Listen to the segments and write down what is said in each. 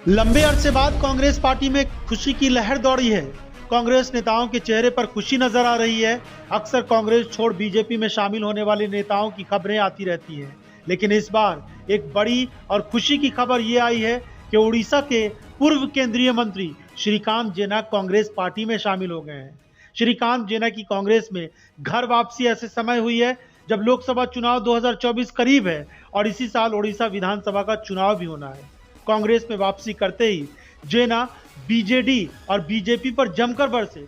लंबे अरसे बाद कांग्रेस पार्टी में खुशी की लहर दौड़ी है। कांग्रेस नेताओं के चेहरे पर खुशी नजर आ रही है। अक्सर कांग्रेस छोड़ बीजेपी में शामिल होने वाले नेताओं की खबरें आती रहती हैं, लेकिन इस बार एक बड़ी और खुशी की खबर ये आई है कि उड़ीसा के पूर्व केंद्रीय मंत्री श्रीकांत जेना कांग्रेस पार्टी में शामिल हो गए हैं। श्रीकांत जेना की कांग्रेस में घर वापसी ऐसे समय हुई है जब लोकसभा चुनाव 2024 करीब है और इसी साल उड़ीसा विधानसभा का चुनाव भी होना है। कांग्रेस में वापसी करते ही जेना बीजेडी और बीजेपी पर जमकर बरसे।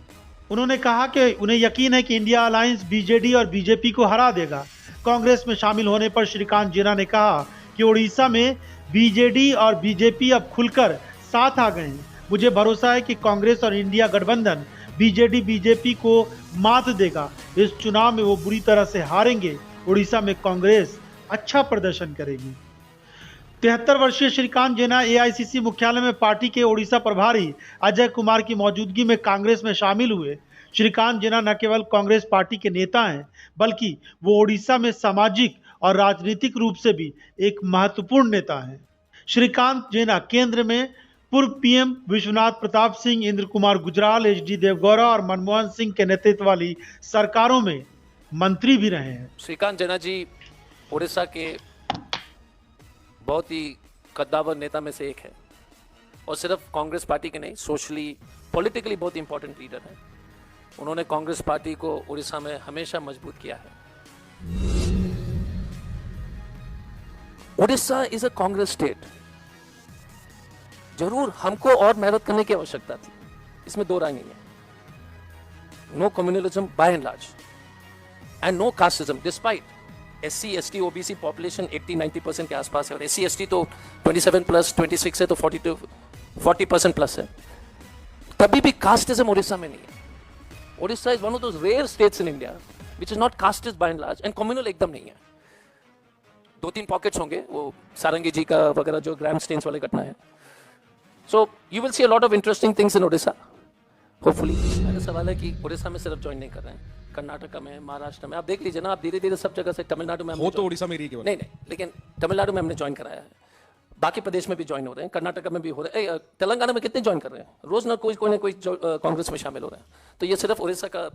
उन्होंने कहा कि उन्हें यकीन है कि इंडिया अलायंस बीजेडी और बीजेपी को हरा देगा। कांग्रेस में शामिल होने पर श्रीकांत जेना ने कहा कि उड़ीसा में बीजेडी और बीजेपी अब खुलकर साथ आ गए हैं। मुझे भरोसा है कि कांग्रेस और इंडिया गठबंधन बीजेडी बीजेपी को मात देगा। इस चुनाव में वो बुरी तरह से हारेंगे। उड़ीसा में कांग्रेस अच्छा प्रदर्शन करेगी। 73 वर्षीय श्रीकांत जेना एआईसीसी मुख्यालय में पार्टी के ओडिशा प्रभारी अजय कुमार की मौजूदगी में कांग्रेस में शामिल हुए। श्रीकांत जेना न केवल कांग्रेस पार्टी के नेता हैं, बल्कि वो ओडिशा में सामाजिक और राजनीतिक रूप से भी एक महत्वपूर्ण नेता हैं। श्रीकांत जेना केंद्र में पूर्व पीएम विश्वनाथ प्रताप सिंह, इंद्र कुमार गुजराल, एचडी देवगौड़ा और मनमोहन सिंह के नेतृत्व वाली सरकारों में मंत्री भी रहे हैं। श्रीकांत जेना जी उड़ीसा के बहुत ही कद्दावर नेता में से एक है और सिर्फ कांग्रेस पार्टी के नहीं, सोशली पॉलिटिकली बहुत इंपॉर्टेंट लीडर है। उन्होंने कांग्रेस पार्टी को उड़ीसा में हमेशा मजबूत किया है। Orissa is a Congress state. जरूर हमको और मेहनत करने की आवश्यकता थी, इसमें दो राय नहीं है। No communalism by and large and no casteism despite SC, ST, OBC population 80-90% के आसपास है और SC, ST तो 27 प्लस 26 है तो 40% प्लस है। तभी भी कास्टिज्म उड़ीसा में नहीं है। Orissa is one of those rare states in India which is not casteist by and large and communal एकदम नहीं है। 2-3 पॉकेट्स होंगे, वो सारंगी जी का वगैरह जो ग्रैंड स्टेन्स वाली घटना है। So you will see a lot of interesting things in Orissa hopefully. मेरा सवाल है कि उड़ीसा में सिर्फ ज्वाइन नहीं कर रहे हैं, कर्नाटक में, महाराष्ट्र में, आप देख लीजिए ना, आप धीरे धीरे सब जगह से, तमिलनाडु में वो तो उड़ीसा में ही केवल नहीं, लेकिन तमिलनाडु में हमने ज्वाइन कराया है, बाकी प्रदेश में भी ज्वाइन हो रहे हैं, कर्नाटक में भी हो रहे हैं, तेलंगाना में कितने ज्वाइन कर रहे हैं, रोज ना कोई ना कोई कांग्रेस में शामिल हो रहे हैं। तो ये सिर्फ उड़ीसा का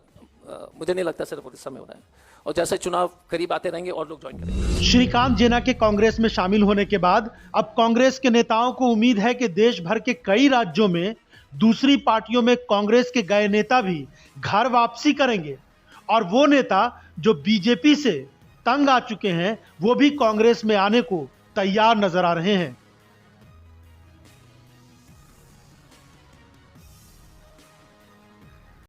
मुझे नहीं लगता सिर्फ उड़ीसा में हो रहा है और जैसे चुनाव करीब आते रहेंगे और लोग ज्वाइन करेंगे। श्रीकांत जेना के कांग्रेस में शामिल होने के बाद अब कांग्रेस के नेताओं को उम्मीद है कि देश भर के कई राज्यों में दूसरी पार्टियों में कांग्रेस के गए नेता भी घर वापसी करेंगे और वो नेता जो बीजेपी से तंग आ चुके हैं वो भी कांग्रेस में आने को तैयार नजर आ रहे हैं।